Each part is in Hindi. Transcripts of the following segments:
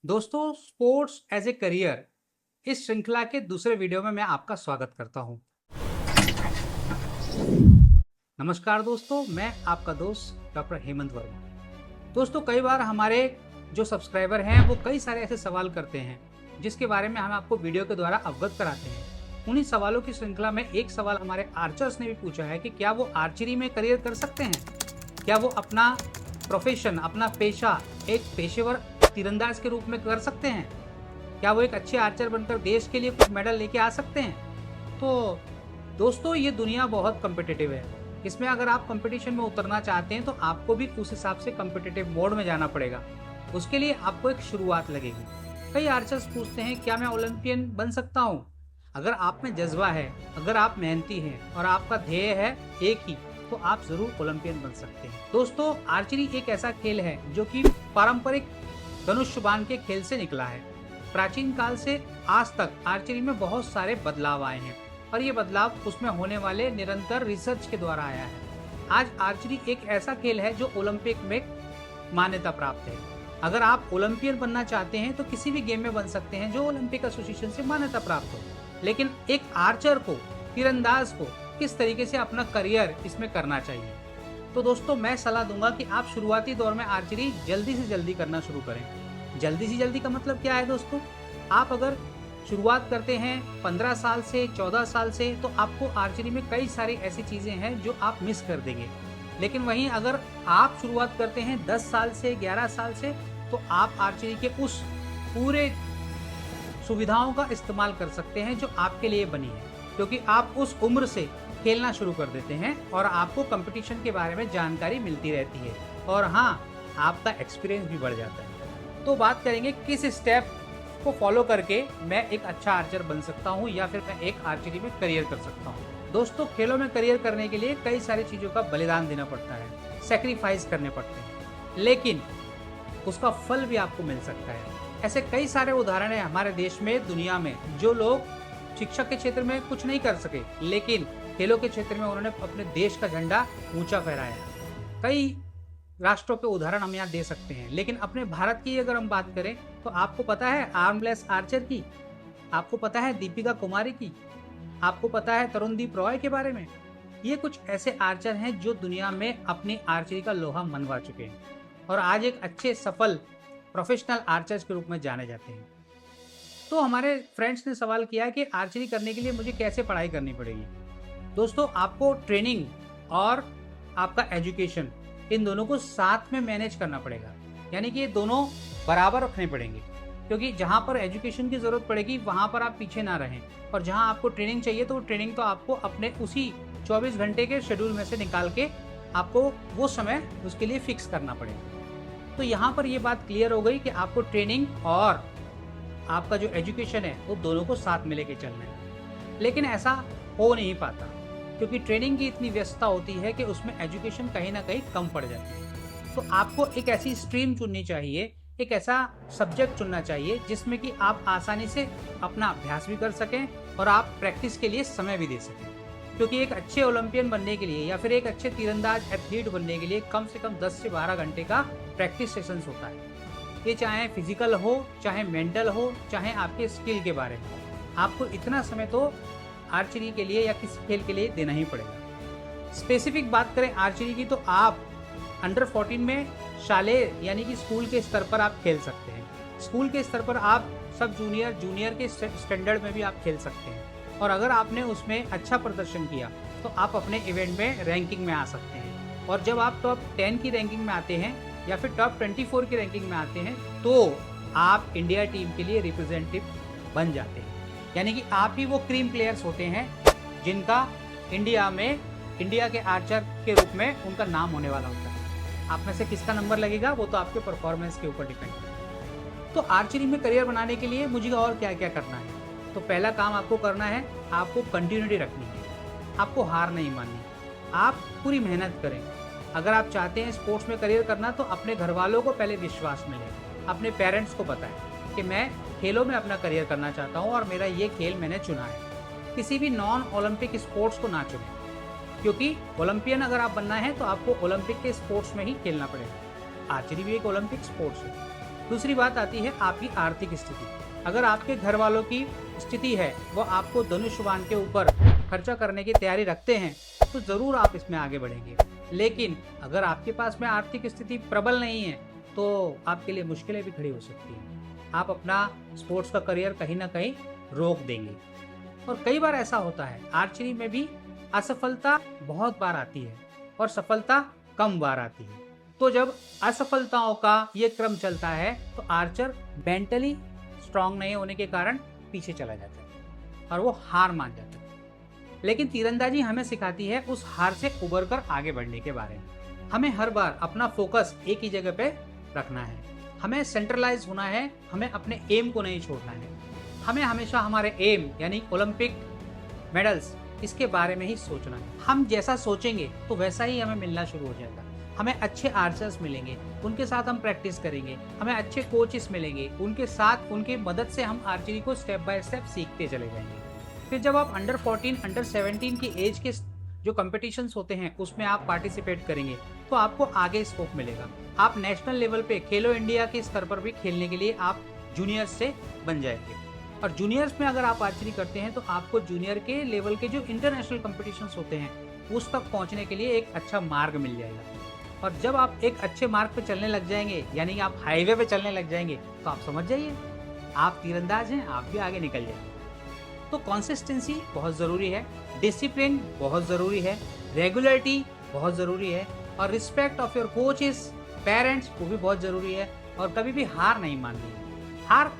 दोस्तों, स्पोर्ट्स एज ए करियर इस श्रृंखला के दूसरे वीडियो में मैं आपका स्वागत करता हूं। नमस्कार दोस्तों, मैं आपका दोस्त डॉक्टर हेमंत वर्मा। दोस्तों, कई बार हमारे जो सब्सक्राइबर हैं वो कई सारे ऐसे सवाल करते हैं जिसके बारे में हम आपको वीडियो के द्वारा अवगत कराते हैं। उन्हीं सवालों की श्रृंखला में एक सवाल हमारे आर्चर्स ने भी पूछा है कि क्या वो आर्चरी में करियर कर सकते हैं, क्या वो अपना प्रोफेशन, अपना पेशा एक पेशेवर तीरंदाज के रूप में कर सकते हैं, क्या वो एक अच्छे आर्चर बनकर देश के लिए कुछ मेडल लेके आ सकते हैं। तो दोस्तों, ये दुनिया बहुत कम्पिटिटिव है। इसमें अगर आप कंपटीशन में उतरना चाहते हैं तो आपको भी उस हिसाब से कम्पिटिटिव मोड में जाना पड़ेगा। उसके लिए आपको एक शुरुआत लगेगी। कई आर्चर्स पूछते हैं क्या मैं ओलंपियन बन सकता हूँ। अगर आप में जज्बा है, अगर आप मेहनती हैं और आपका ध्येय है एक ही, तो आप जरूर ओलंपियन बन सकते हैं। दोस्तों, आर्चरी एक ऐसा खेल है जो कि पारंपरिक धनुष बाण के खेल से निकला है। प्राचीन काल से आज तक आर्चरी में बहुत सारे बदलाव आए हैं और ये बदलाव उसमें होने वाले निरंतर रिसर्च के द्वारा आया है। आज आर्चरी एक ऐसा खेल है जो ओलंपिक में मान्यता प्राप्त है। अगर आप ओलंपियन बनना चाहते हैं तो किसी भी गेम में बन सकते हैं जो ओलंपिक एसोसिएशन से मान्यता प्राप्त हो, लेकिन एक आर्चर को, तीरंदाज को किस तरीके से अपना करियर इसमें करना चाहिए। तो दोस्तों, मैं सलाह दूंगा कि आप शुरुआती दौर में आर्चरी जल्दी से जल्दी करना शुरू करें। जल्दी से जल्दी का मतलब क्या है दोस्तों? आप अगर शुरुआत करते हैं 15 साल से, 14 साल से, तो आपको आर्चरी में कई सारी ऐसी चीज़ें हैं जो आप मिस कर देंगे। लेकिन वहीं अगर आप शुरुआत करते हैं 10 साल से, 11 साल से, तो आप आर्चरी के उस पूरे सुविधाओं का इस्तेमाल कर सकते हैं जो आपके लिए बनी है, क्योंकि आप उस उम्र से खेलना शुरू कर देते हैं और आपको कंपटीशन के बारे में जानकारी मिलती रहती है और हाँ, आपका एक्सपीरियंस भी बढ़ जाता है। तो बात करेंगे किस स्टेप को फॉलो करके मैं एक अच्छा आर्चर बन सकता हूँ या फिर मैं एक आर्चरी में करियर कर सकता हूँ। दोस्तों, खेलों में करियर करने के लिए कई सारी चीज़ों का बलिदान देना पड़ता है, सेक्रीफाइस करने पड़ते हैं, लेकिन उसका फल भी आपको मिल सकता है। ऐसे कई सारे उदाहरण है हमारे देश में, दुनिया में, जो लोग शिक्षा के क्षेत्र में कुछ नहीं कर सके लेकिन खेलों के क्षेत्र में उन्होंने अपने देश का झंडा ऊंचा फहराया। कई राष्ट्रों के उदाहरण हम यहाँ दे सकते हैं, लेकिन अपने भारत की अगर हम बात करें तो आपको पता है आर्मलेस आर्चर की, आपको पता है दीपिका कुमारी की, आपको पता है तरुणदीप रॉय के बारे में। ये कुछ ऐसे आर्चर हैं जो दुनिया में अपनी आर्चरी का लोहा मनवा चुके हैं और आज एक अच्छे सफल प्रोफेशनल आर्चर्स के रूप में जाने जाते हैं। तो हमारे फ्रेंड्स ने सवाल किया कि आर्चरी करने के लिए मुझे कैसे पढ़ाई करनी पड़ेगी। दोस्तों, आपको ट्रेनिंग और आपका एजुकेशन, इन दोनों को साथ में मैनेज करना पड़ेगा, यानी कि ये दोनों बराबर रखने पड़ेंगे, क्योंकि जहाँ पर एजुकेशन की ज़रूरत पड़ेगी वहाँ पर आप पीछे ना रहें और जहाँ आपको ट्रेनिंग चाहिए तो ट्रेनिंग तो आपको अपने उसी 24 घंटे के शेड्यूल में से निकाल के आपको वो समय उसके लिए फिक्स करना पड़ेगा। तो यहाँ पर ये बात क्लियर हो गई कि आपको ट्रेनिंग और आपका जो एजुकेशन है वो दोनों को साथ में लेके चलना है, लेकिन ऐसा हो नहीं पाता क्योंकि ट्रेनिंग की इतनी व्यस्तता होती है कि उसमें एजुकेशन कहीं ना कहीं कम पड़ जाती है। तो आपको एक ऐसी स्ट्रीम चुननी चाहिए, एक ऐसा सब्जेक्ट चुनना चाहिए जिसमें कि आप आसानी से अपना अभ्यास भी कर सकें और आप प्रैक्टिस के लिए समय भी दे सकें, क्योंकि एक अच्छे ओलंपियन बनने के लिए या फिर एक अच्छे तीरंदाज एथलीट बनने के लिए कम से कम 10 से 12 घंटे का प्रैक्टिस सेशंस होता है। ये चाहे फिजिकल हो, चाहे मेंटल हो, चाहे आपके स्किल के बारे में, आपको इतना समय तो आर्चरी के लिए या किसी खेल के लिए देना ही पड़ेगा। स्पेसिफिक बात करें आर्चरी की तो आप अंडर 14 में शालेय यानी कि स्कूल के स्तर पर आप खेल सकते हैं। स्कूल के स्तर पर आप सब जूनियर, जूनियर के स्टैंडर्ड में भी आप खेल सकते हैं और अगर आपने उसमें अच्छा प्रदर्शन किया तो आप अपने इवेंट में रैंकिंग में आ सकते हैं और जब आप टॉप 10 की रैंकिंग में आते हैं या फिर टॉप 24 की रैंकिंग में आते हैं तो आप इंडिया टीम के लिए रिप्रेजेंटेटिव बन जाते हैं, यानी कि आप ही वो क्रीम प्लेयर्स होते हैं जिनका इंडिया के आर्चर के रूप में उनका नाम होने वाला होता है। आप में से किसका नंबर लगेगा वो तो आपके परफॉर्मेंस के ऊपर डिपेंड है। तो आर्चरी में करियर बनाने के लिए मुझे और क्या क्या करना है? तो पहला काम आपको करना है, आपको कंटिन्यूटी रखनी है, आपको हार नहीं माननी, आप पूरी मेहनत करें। अगर आप चाहते हैं स्पोर्ट्स में करियर करना तो अपने घर वालों को पहले विश्वास में लें, अपने पेरेंट्स को बताएं कि मैं खेलों में अपना करियर करना चाहता हूं और मेरा ये खेल मैंने चुना है। किसी भी नॉन ओलंपिक स्पोर्ट्स को ना चुनें, क्योंकि ओलंपियन अगर आप बनना है तो आपको ओलंपिक के स्पोर्ट्स में ही खेलना पड़ेगा। आर्चरी भी एक ओलंपिक स्पोर्ट्स है। दूसरी बात आती है आपकी आर्थिक स्थिति। अगर आपके घर वालों की स्थिति है वो आपको धनुष बाण के ऊपर खर्चा करने की तैयारी रखते हैं तो ज़रूर आप इसमें आगे बढ़ेंगे। लेकिन अगर आपके पास में आर्थिक स्थिति प्रबल नहीं है तो आपके लिए मुश्किलें भी खड़ी हो सकती हैं। आप अपना स्पोर्ट्स का करियर कहीं ना कहीं रोक देंगे। और कई बार ऐसा होता है आर्चरी में भी असफलता बहुत बार आती है और सफलता कम बार आती है। तो जब असफलताओं का ये क्रम चलता है तो आर्चर मेंटली स्ट्रांग नहीं होने के कारण पीछे चला जाता है और वो हार मान जाता है। लेकिन तीरंदाजी हमें सिखाती है उस हार से उबर कर आगे बढ़ने के बारे में। हमें हर बार अपना फोकस एक ही जगह पे रखना है, हमें सेंट्रलाइज होना है, हमें अपने एम को नहीं छोड़ना है। हमें हमेशा हमारे एम यानी ओलंपिक मेडल्स इसके बारे में ही सोचना है। हम जैसा सोचेंगे तो वैसा ही हमें मिलना शुरू हो जाएगा। हमें अच्छे आर्चर्स मिलेंगे, उनके साथ हम प्रैक्टिस करेंगे, हमें अच्छे कोचेस मिलेंगे, उनके साथ उनकी मदद से हम आर्चरी को स्टेप बाय स्टेप सीखते चले जाएंगे। फिर जब आप अंडर 14, अंडर 17 की एज के जो कॉम्पिटिशन्स होते हैं उसमें आप पार्टिसिपेट करेंगे तो आपको आगे स्कोप मिलेगा। आप नेशनल लेवल पे खेलो इंडिया के स्तर पर भी खेलने के लिए आप जूनियर्स से बन जाएंगे। और जूनियर्स में अगर आप आर्चरी करते हैं तो आपको जूनियर के लेवल के जो इंटरनेशनल कॉम्पिटिशन्स होते हैं उस तक पहुंचने के लिए एक अच्छा मार्ग मिल जाएगा। और जब आप एक अच्छे मार्ग पे चलने लग जाएंगे यानी कि आप हाईवे पे चलने लग जाएंगे तो आप समझ जाइए आप तीरंदाज हैं, आप भी आगे निकल जाएंगे। तो कंसिस्टेंसी बहुत ज़रूरी है, डिसिप्लिन बहुत ज़रूरी है, रेगुलरिटी बहुत ज़रूरी है और respect of your coaches, parents वो भी बहुत ज़रूरी है। और कभी भी हार नहीं माननी है। हार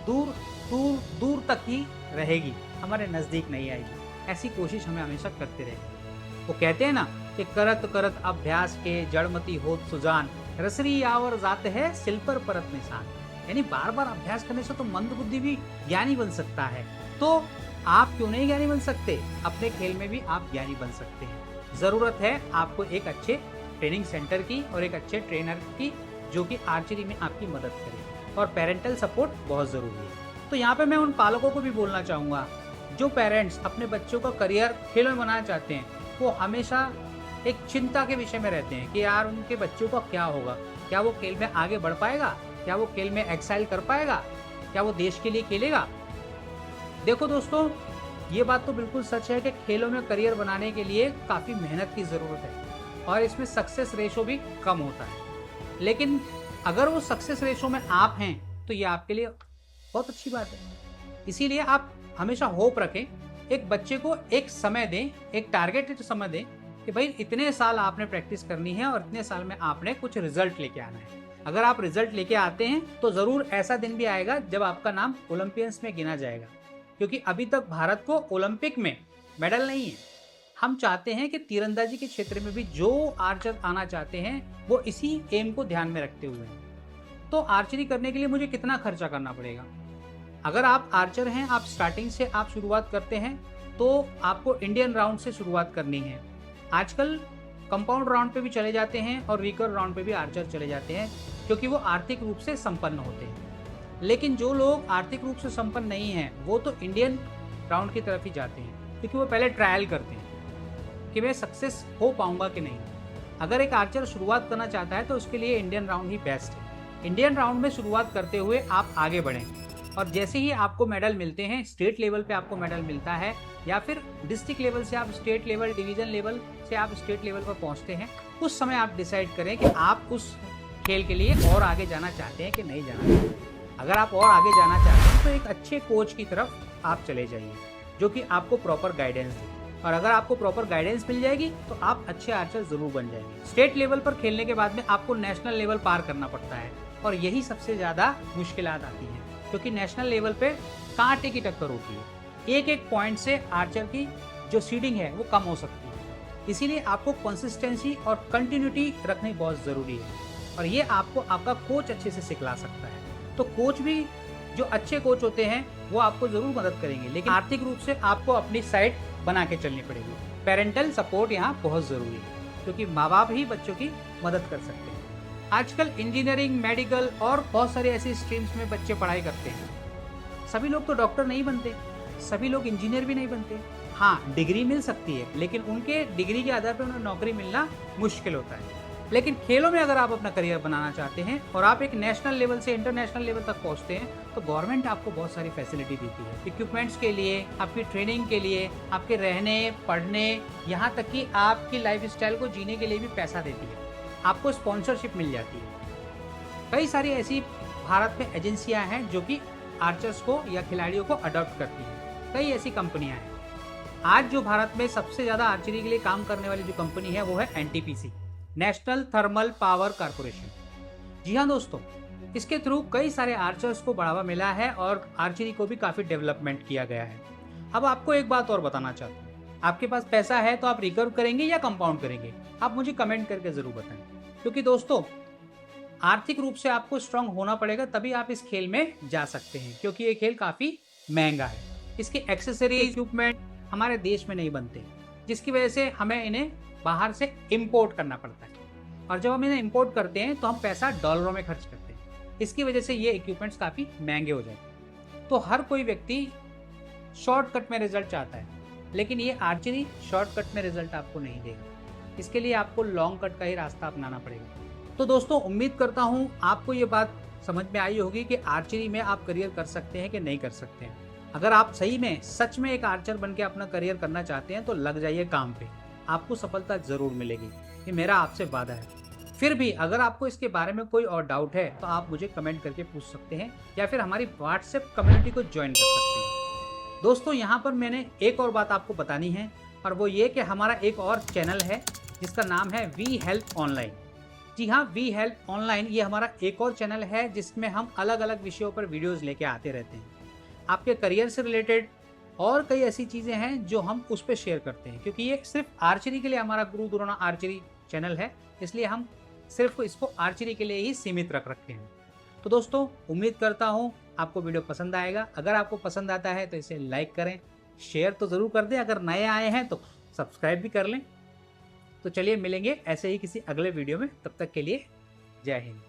दूर दूर दूर तक ही रहेगी, हमारे नज़दीक नहीं आएगी। ऐसी कोशिश हमें हमेशा करते रहेंगे। वो कहते हैं ना कि करत करत अभ्यास के जड़मती होत सुजान, रसरी आवर जाते है सिल पर परत निशान। यानी बार बार अभ्यास करने से तो मंद बुद्धि भी ज्ञानी बन सकता है। तो आप क्यों नहीं ज्ञानी बन सकते? अपने खेल में भी आप ज्ञानी बन सकते हैं। ज़रूरत है आपको एक अच्छे ट्रेनिंग सेंटर की और एक अच्छे ट्रेनर की जो कि आर्चरी में आपकी मदद करे। और पेरेंटल सपोर्ट बहुत ज़रूरी है। तो यहाँ पे मैं उन पालकों को भी बोलना चाहूँगा जो पेरेंट्स अपने बच्चों का करियर खेलों में बनाना चाहते हैं, वो हमेशा एक चिंता के विषय में रहते हैं कि यार उनके बच्चों का क्या होगा, क्या वो खेल में आगे बढ़ पाएगा, क्या वो खेल में एक्साइल कर पाएगा, क्या वो देश के लिए खेलेगा। देखो दोस्तों, ये बात तो बिल्कुल सच है कि खेलों में करियर बनाने के लिए काफ़ी मेहनत की ज़रूरत है और इसमें सक्सेस रेशो भी कम होता है। लेकिन अगर वो सक्सेस रेशो में आप हैं तो ये आपके लिए बहुत अच्छी बात है। इसीलिए आप हमेशा होप रखें, एक बच्चे को एक समय दें, एक टारगेटेड समय दें कि भाई इतने साल आपने प्रैक्टिस करनी है और इतने साल में आपने कुछ रिजल्ट लेके आना है। अगर आप रिजल्ट लेके आते हैं तो ज़रूर ऐसा दिन भी आएगा जब आपका नाम ओलंपियंस में गिना जाएगा, क्योंकि अभी तक भारत को ओलंपिक में मेडल नहीं है। हम चाहते हैं कि तीरंदाजी के क्षेत्र में भी जो आर्चर आना चाहते हैं वो इसी एम को ध्यान में रखते हुए हैं। तो आर्चरी करने के लिए मुझे कितना खर्चा करना पड़ेगा? अगर आप आर्चर हैं, आप स्टार्टिंग से आप शुरुआत करते हैं तो आपको इंडियन राउंड से शुरुआत करनी है। आजकल कंपाउंड राउंड पे भी चले जाते हैं और रिकर्व राउंड पे भी आर्चर चले जाते हैं क्योंकि वो आर्थिक रूप से संपन्न होते हैं। लेकिन जो लोग आर्थिक रूप से संपन्न नहीं हैं वो तो इंडियन राउंड की तरफ ही जाते हैं क्योंकि वो पहले ट्रायल करते हैं कि मैं सक्सेस हो पाऊंगा कि नहीं। अगर एक आर्चर शुरुआत करना चाहता है तो उसके लिए इंडियन राउंड ही बेस्ट है। इंडियन राउंड में शुरुआत करते हुए आप आगे बढ़ें और जैसे ही आपको मेडल मिलते हैं, स्टेट लेवल पे आपको मेडल मिलता है या फिर डिस्ट्रिक्ट लेवल से आप स्टेट लेवल, डिवीजन लेवल से आप स्टेट लेवल पर पहुंचते हैं, उस समय आप डिसाइड करें कि आप उस खेल के लिए और आगे जाना चाहते हैं कि नहीं जाना चाहते हैं। अगर आप और आगे जाना चाहते हैं तो एक अच्छे कोच की तरफ आप चले जाइए जो कि आपको प्रॉपर गाइडेंस दे। और अगर आपको प्रॉपर गाइडेंस मिल जाएगी तो आप अच्छे आर्चर जरूर बन जाएंगे। स्टेट लेवल पर खेलने के बाद में आपको नेशनल लेवल पार करना पड़ता है और यही सबसे ज़्यादा मुश्किलात आती हैं क्योंकि नेशनल लेवल पे कांटे की टक्कर होती है। एक एक पॉइंट से आर्चर की जो सीडिंग है वो कम हो सकती है। इसीलिए आपको कंसिस्टेंसी और कंटिन्यूटी रखनी बहुत ज़रूरी है और ये आपको आपका कोच अच्छे से सिखला सकता है। तो कोच भी जो अच्छे कोच होते हैं वो आपको ज़रूर मदद करेंगे, लेकिन आर्थिक रूप से आपको अपनी साइड बना के चलनी पड़ेगी। पेरेंटल सपोर्ट यहाँ बहुत ज़रूरी है क्योंकि माँ बाप ही बच्चों की मदद कर सकते हैं। आजकल इंजीनियरिंग, मेडिकल और बहुत सारे ऐसी स्ट्रीम्स में बच्चे पढ़ाई करते हैं। सभी लोग तो डॉक्टर नहीं बनते, सभी लोग इंजीनियर भी नहीं बनते। हाँ, डिग्री मिल सकती है लेकिन उनके डिग्री के आधार पर उन्हें नौकरी मिलना मुश्किल होता है। लेकिन खेलों में अगर आप अपना करियर बनाना चाहते हैं और आप एक नेशनल लेवल से इंटरनेशनल लेवल तक पहुंचते हैं तो गवर्नमेंट आपको बहुत सारी फैसिलिटी देती है, इक्विपमेंट्स के लिए, आपकी ट्रेनिंग के लिए, आपके रहने पढ़ने, यहाँ तक कि आपकी लाइफस्टाइल को जीने के लिए भी पैसा देती है, आपको स्पॉन्सरशिप मिल जाती है। कई सारी ऐसी भारत में एजेंसियां हैं जो कि आर्चर्स को या खिलाड़ियों को अडॉप्ट करती हैं, कई ऐसी कंपनियां हैं। आज जो भारत में सबसे ज़्यादा आर्चरी के लिए काम करने वाली जो कंपनी है वो है NTPC, national thermal power corporation. जी हाँ दोस्तों, इसके थ्रू कई सारे आर्चर्स को बढ़ावा मिला है और आर्चरी को भी काफ़ी डेवलपमेंट किया गया है। अब आपको एक बात और बताना चाहता हूँ, आपके पास पैसा है तो आप रिकर्व करेंगे या कंपाउंड करेंगे? आप मुझे कमेंट करके ज़रूर बताएं, क्योंकि दोस्तों आर्थिक रूप से आपको स्ट्रांग होना पड़ेगा, तभी आप इस खेल में जा सकते हैं, क्योंकि ये खेल काफ़ी महंगा है। इसके एक्सेसरी इक्विपमेंट हमारे देश में नहीं बनते, जिसकी वजह से हमें इन्हें बाहर से इंपोर्ट करना पड़ता है, और जब हम इन्हें इंपोर्ट करते हैं तो हम पैसा डॉलरों में खर्च करते हैं। इसकी वजह से ये इक्विपमेंट्स काफ़ी महंगे हो जाते हैं। तो हर कोई व्यक्ति शॉर्टकट में रिजल्ट चाहता है, लेकिन ये आर्चरी शॉर्टकट में रिजल्ट आपको नहीं देगा। इसके लिए आपको लॉन्ग कट का ही रास्ता अपनाना पड़ेगा। तो दोस्तों उम्मीद करता हूँ आपको ये बात समझ में आई होगी कि आर्चरी में आप करियर कर सकते हैं कि नहीं कर सकते हैं। अगर आप सही में सच में एक आर्चर बन के अपना करियर करना चाहते हैं तो लग जाइए काम पे, आपको सफलता जरूर मिलेगी, ये मेरा आपसे वादा है। फिर भी अगर आपको इसके बारे में कोई और डाउट है तो आप मुझे कमेंट करके पूछ सकते हैं या फिर हमारी व्हाट्सएप कम्युनिटी को ज्वाइन कर सकते हैं। दोस्तों यहाँ पर मैंने एक और बात आपको बतानी है, और वो ये कि हमारा एक और चैनल है जिसका नाम है वी हेल्प ऑनलाइन। जी हाँ, वी हेल्प ऑनलाइन ये हमारा एक और चैनल है जिसमें हम अलग अलग विषयों पर वीडियोज़ लेके आते रहते हैं। आपके करियर से रिलेटेड और कई ऐसी चीज़ें हैं जो हम उस पर शेयर करते हैं, क्योंकि ये सिर्फ आर्चरी के लिए हमारा गुरु द्रोणा आर्चरी चैनल है, इसलिए हम सिर्फ इसको आर्चरी के लिए ही सीमित रख रखे हैं। तो दोस्तों उम्मीद करता हूँ आपको वीडियो पसंद आएगा। अगर आपको पसंद आता है तो इसे लाइक करें, शेयर तो ज़रूर कर दें, अगर नए आए हैं तो सब्सक्राइब भी कर लें। तो चलिए मिलेंगे ऐसे ही किसी अगले वीडियो में, तब तक के लिए जय हिंद।